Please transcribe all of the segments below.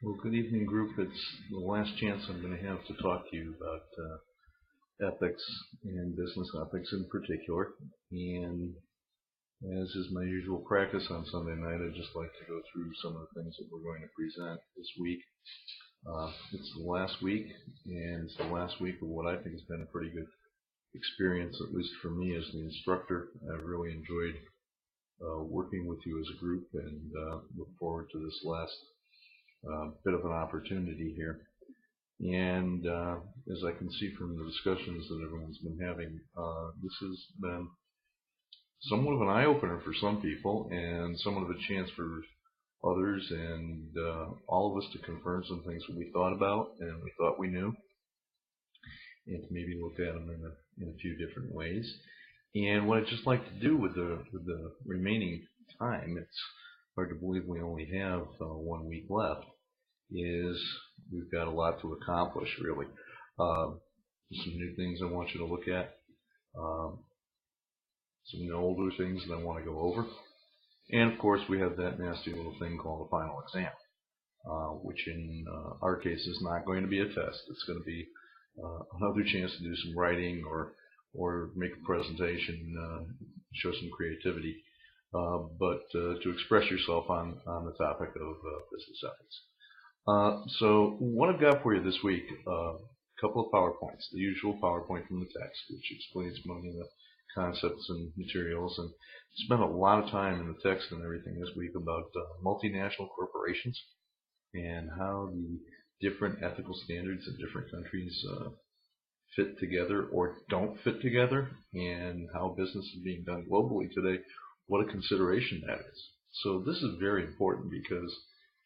Well, good evening, group. It's the last chance I'm going to have to talk to you about ethics and business ethics in particular. And as is my usual practice on Sunday night, I'd just like to go through some of the things that we're going to present this week. It's the last week, and it's the last week of what I think has been a pretty good experience, at least for me as the instructor. I've really enjoyed working with you as a group and look forward to this last bit of an opportunity here. And as I can see from the discussions that everyone's been having, this has been somewhat of an eye-opener for some people and somewhat of a chance for others and all of us to confirm some things that we thought about and we thought we knew, and to maybe look at them in a few different ways. And what I'd just like to do with the remaining time, it's hard to believe we only have 1 week left, is we've got a lot to accomplish, really. Some new things I want you to look at, some older things that I want to go over, and of course we have that nasty little thing called the final exam, which in our case is not going to be a test. It's going to be another chance to do some writing or make a presentation, show some creativity, but to express yourself on the topic of business ethics. So what I've got for you this week, a couple of PowerPoints, the usual PowerPoint from the text, which explains many of the concepts and materials, and spent a lot of time in the text and everything this week about multinational corporations and how the different ethical standards in different countries fit together or don't fit together, and how business is being done globally today, what a consideration that is. So this is very important because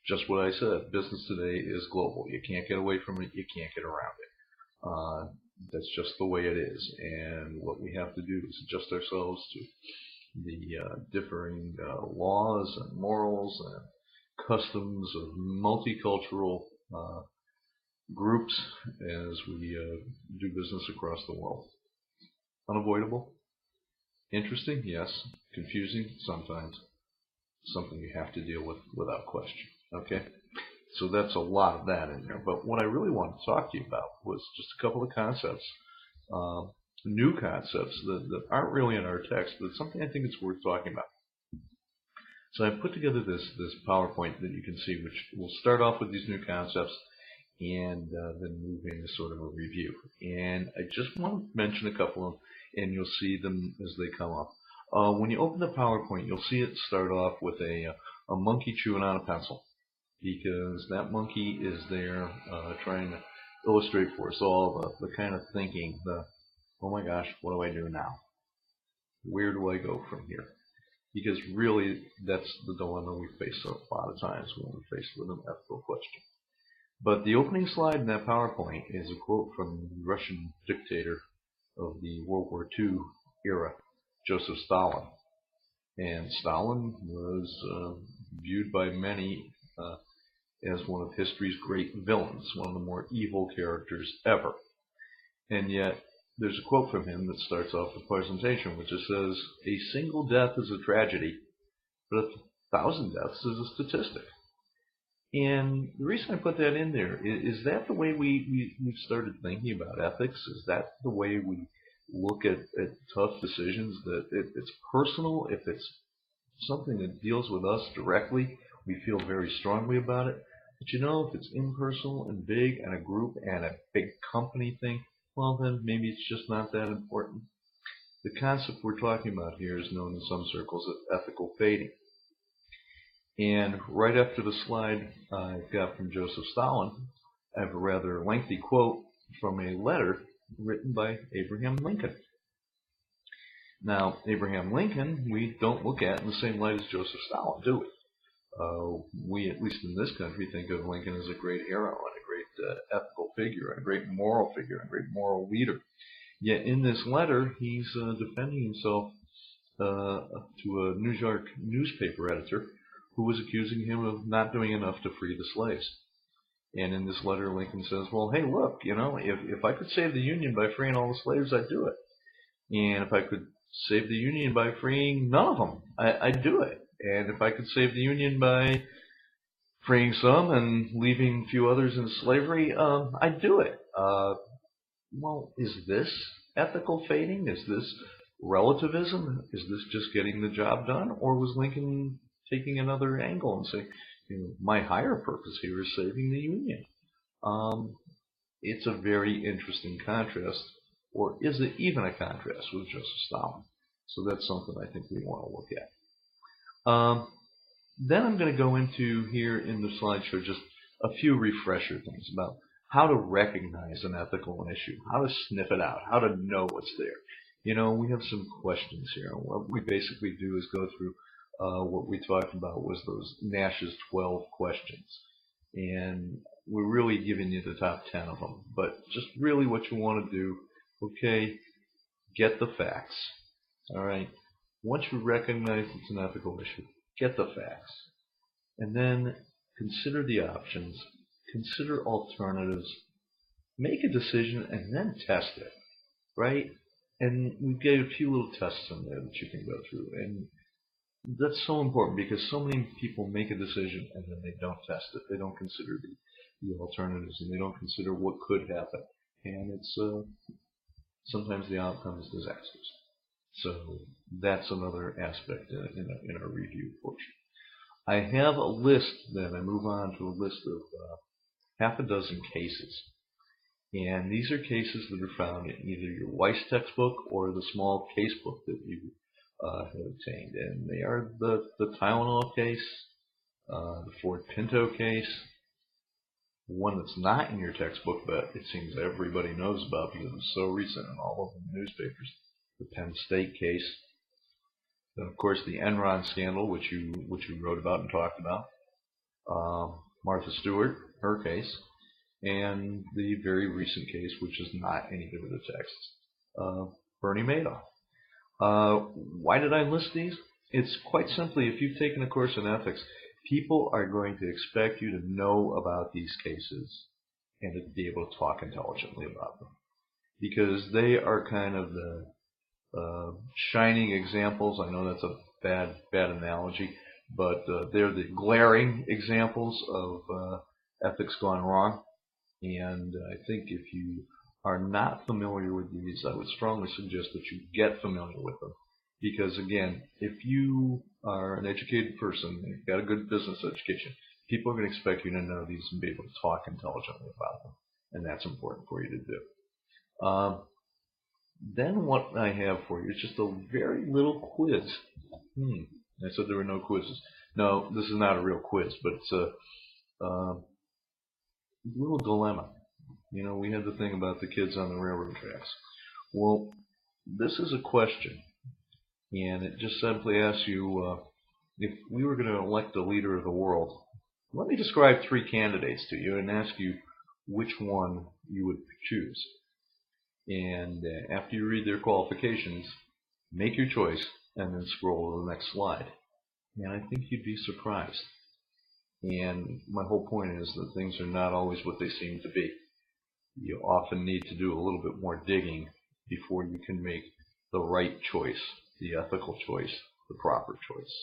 just what I said, business today is global. You can't get away from it. You can't get around it. That's just the way it is. And what we have to do is adjust ourselves to the differing laws and morals and customs of multicultural groups as we do business across the world. Unavoidable? Interesting? Yes. Confusing? Sometimes. Something you have to deal with without question. Okay, so that's a lot of that in there. But what I really wanted to talk to you about was just a couple of concepts, new concepts that aren't really in our text, but something I think it's worth talking about. So I put together this PowerPoint that you can see, which will start off with these new concepts and then move into sort of a review. And I just want to mention a couple of them, and you'll see them as they come up. When you open the PowerPoint, you'll see it start off with a monkey chewing on a pencil, because that monkey is there trying to illustrate for us all the kind of thinking, oh my gosh, what do I do now? Where do I go from here? Because really, that's the dilemma we face a lot of times when we're faced with an ethical question. But the opening slide in that PowerPoint is a quote from the Russian dictator of the World War II era, Joseph Stalin. And Stalin was viewed by many as one of history's great villains, one of the more evil characters ever. And yet, there's a quote from him that starts off the presentation, which says, "A single death is a tragedy, but 1,000 deaths is a statistic." And the reason I put that in there is that the way we've started thinking about ethics? Is that the way we look at tough decisions, that if it's personal, if it's something that deals with us directly, we feel very strongly about it? But you know, if it's impersonal and big and a group and a big company thing, well then maybe it's just not that important. The concept we're talking about here is known in some circles as ethical fading. And right after the slide I've got from Joseph Stalin, I have a rather lengthy quote from a letter written by Abraham Lincoln. Now, Abraham Lincoln, we don't look at in the same light as Joseph Stalin, do we? We, at least in this country, think of Lincoln as a great hero and a great ethical figure and a great moral figure and a great moral leader. Yet in this letter, he's defending himself to a New York newspaper editor who was accusing him of not doing enough to free the slaves. And in this letter, Lincoln says, well, hey, look, you know, if I could save the Union by freeing all the slaves, I'd do it. And if I could save the Union by freeing none of them, I'd do it. And if I could save the Union by freeing some and leaving a few others in slavery, I'd do it. Well, is this ethical fading? Is this relativism? Is this just getting the job done? Or was Lincoln taking another angle and saying, my higher purpose here is saving the Union? It's a very interesting contrast, or is it even a contrast with Joseph Stalin? So that's something I think we want to look at. Then I'm going to go into here in the slideshow just a few refresher things about how to recognize an ethical issue, how to sniff it out, how to know what's there. We have some questions here. What we basically do is go through what we talked about was those Nash's 12 questions. And we're really giving you the top 10 of them. But just really what you want to do, okay, get the facts. All right. Once you recognize it's an ethical issue, get the facts. And then consider the options, consider alternatives, make a decision, and then test it, right? And we've got a few little tests in there that you can go through. And that's so important because so many people make a decision and then they don't test it. They don't consider the alternatives and they don't consider what could happen. And it's sometimes the outcome is disastrous. So that's another aspect in our review portion. I have a list then. I move on to a list of half a dozen cases. And these are cases that are found in either your Weiss textbook or the small case book that you have obtained. And they are the Tylenol case, the Ford Pinto case, one that's not in your textbook, but it seems everybody knows about because it was so recent in all of the newspapers, the Penn State case. Then, of course, the Enron scandal, which you wrote about and talked about. Martha Stewart, her case. And the very recent case, which is not any good of the text, Bernie Madoff. Why did I list these? It's quite simply, if you've taken a course in ethics, people are going to expect you to know about these cases and to be able to talk intelligently about them. Because they are kind of the shining examples. I know that's a bad analogy, but they're the glaring examples of ethics gone wrong. And I think if you are not familiar with these, I would strongly suggest that you get familiar with them. Because again, if you are an educated person, and you've got a good business education, people are going to expect you to know these and be able to talk intelligently about them. And that's important for you to do. Then what I have for you is just a very little quiz. I said there were no quizzes. No, this is not a real quiz, but it's a little dilemma. We had the thing about the kids on the railroad tracks. Well, this is a question, and it just simply asks you, if we were going to elect a leader of the world, let me describe 3 candidates to you and ask you which one you would choose. And after you read their qualifications, make your choice and then scroll to the next slide. And I think you'd be surprised. And my whole point is that things are not always what they seem to be. You often need to do a little bit more digging before you can make the right choice, the ethical choice, the proper choice.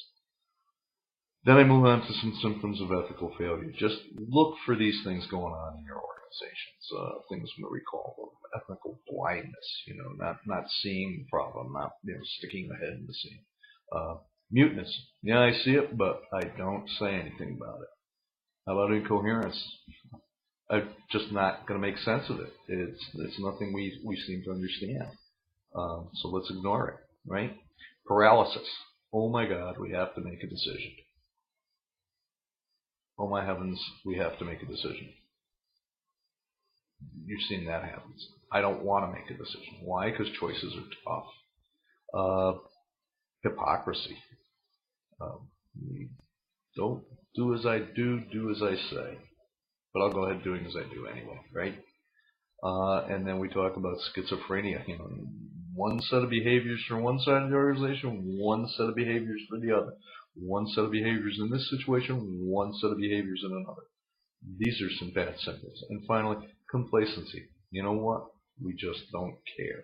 Then I move on to some symptoms of ethical failure. Just look for these things going on in your organizations. Things we call ethical blindness. Not seeing the problem, not sticking the head in the sand. Muteness. Yeah, I see it, but I don't say anything about it. How about incoherence? I'm just not going to make sense of it. It's nothing we seem to understand. So let's ignore it, right? Paralysis. Oh my God, we have to make a decision. Oh my heavens, we have to make a decision. You've seen that happen. I don't want to make a decision. Why? Because choices are tough. Hypocrisy. Don't do as I do, do as I say. But I'll go ahead doing as I do anyway, right? And then we talk about schizophrenia. One set of behaviors for one side of the organization, one set of behaviors for the other. One set of behaviors in this situation, one set of behaviors in another. These are some bad symptoms. And finally, complacency. You know what? We just don't care.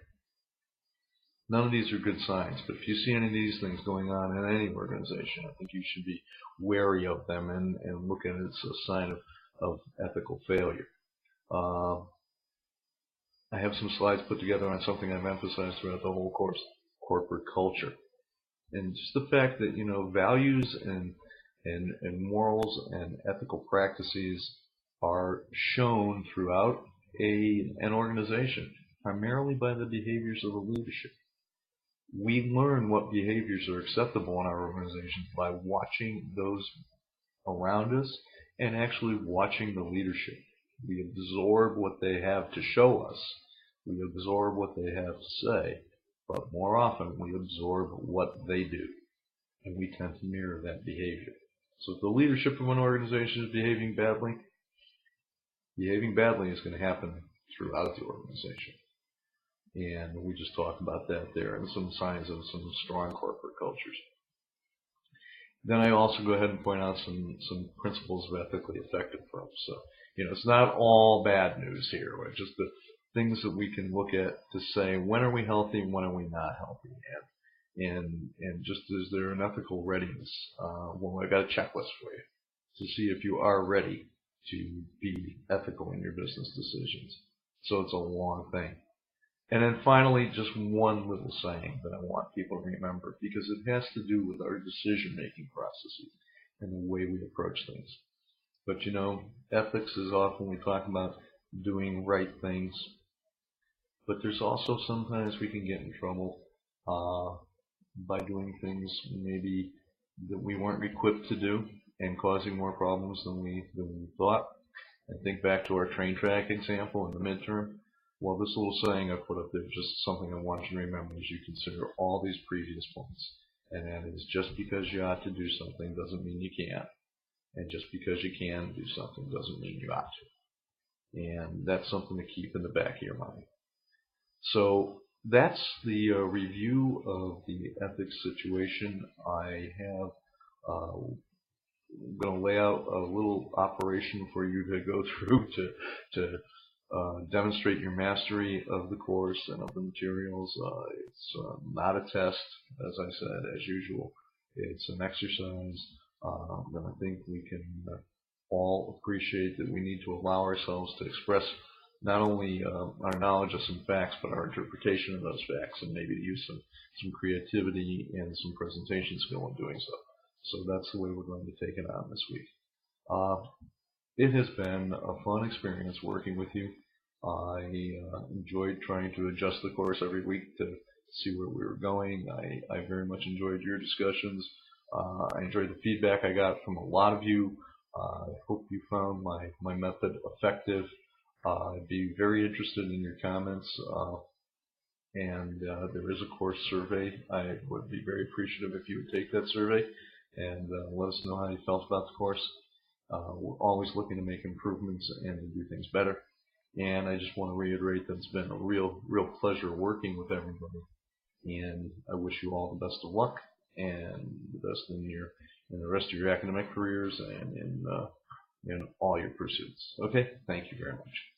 None of these are good signs, but if you see any of these things going on in any organization, I think you should be wary of them and look at it as a sign of ethical failure. I have some slides put together on something I've emphasized throughout the whole course: corporate culture. And just the fact that, values and morals and ethical practices are shown throughout an organization, primarily by the behaviors of the leadership. We learn what behaviors are acceptable in our organizations by watching those around us and actually watching the leadership. We absorb what they have to show us. We absorb what they have to say. But more often, we absorb what they do. And we tend to mirror that behavior. So if the leadership of an organization is behaving badly is going to happen throughout the organization. And we just talked about that there, and some signs of some strong corporate cultures. Then I also go ahead and point out some principles of ethically effective firms. So, it's not all bad news here. It's just the things that we can look at to say, when are we healthy and when are we not healthy? And just is there an ethical readiness? Well, I got a checklist for you to see if you are ready to be ethical in your business decisions. So it's a long thing. And then finally, just one little saying that I want people to remember, because it has to do with our decision-making processes and the way we approach things. But ethics is often we talk about doing right things, but there's also sometimes we can get in trouble by doing things maybe that we weren't equipped to do and causing more problems than we thought. And think back to our train track example in the midterm. Well, this little saying I put up there is just something I want you to remember as you consider all these previous points. And that is, just because you ought to do something doesn't mean you can't. And just because you can do something doesn't mean you ought to. And that's something to keep in the back of your mind. So that's the review of the ethics situation. I have I'm going to lay out a little operation for you to go through to demonstrate your mastery of the course and of the materials. It's not a test, as I said, as usual. It's an exercise. And I think we can all appreciate that we need to allow ourselves to express not only our knowledge of some facts, but our interpretation of those facts, and maybe to use some creativity and some presentation skill in doing so. So that's the way we're going to take it on this week. It has been a fun experience working with you. I enjoyed trying to adjust the course every week to see where we were going. I very much enjoyed your discussions. I enjoyed the feedback I got from a lot of you. I hope you found my method effective. I'd be very interested in your comments. And there is a course survey. I would be very appreciative if you would take that survey and let us know how you felt about the course. We're always looking to make improvements and to do things better. And I just want to reiterate that it's been a real pleasure working with everybody. And I wish you all the best of luck and the best in the rest of your academic careers and in all your pursuits. Okay, thank you very much.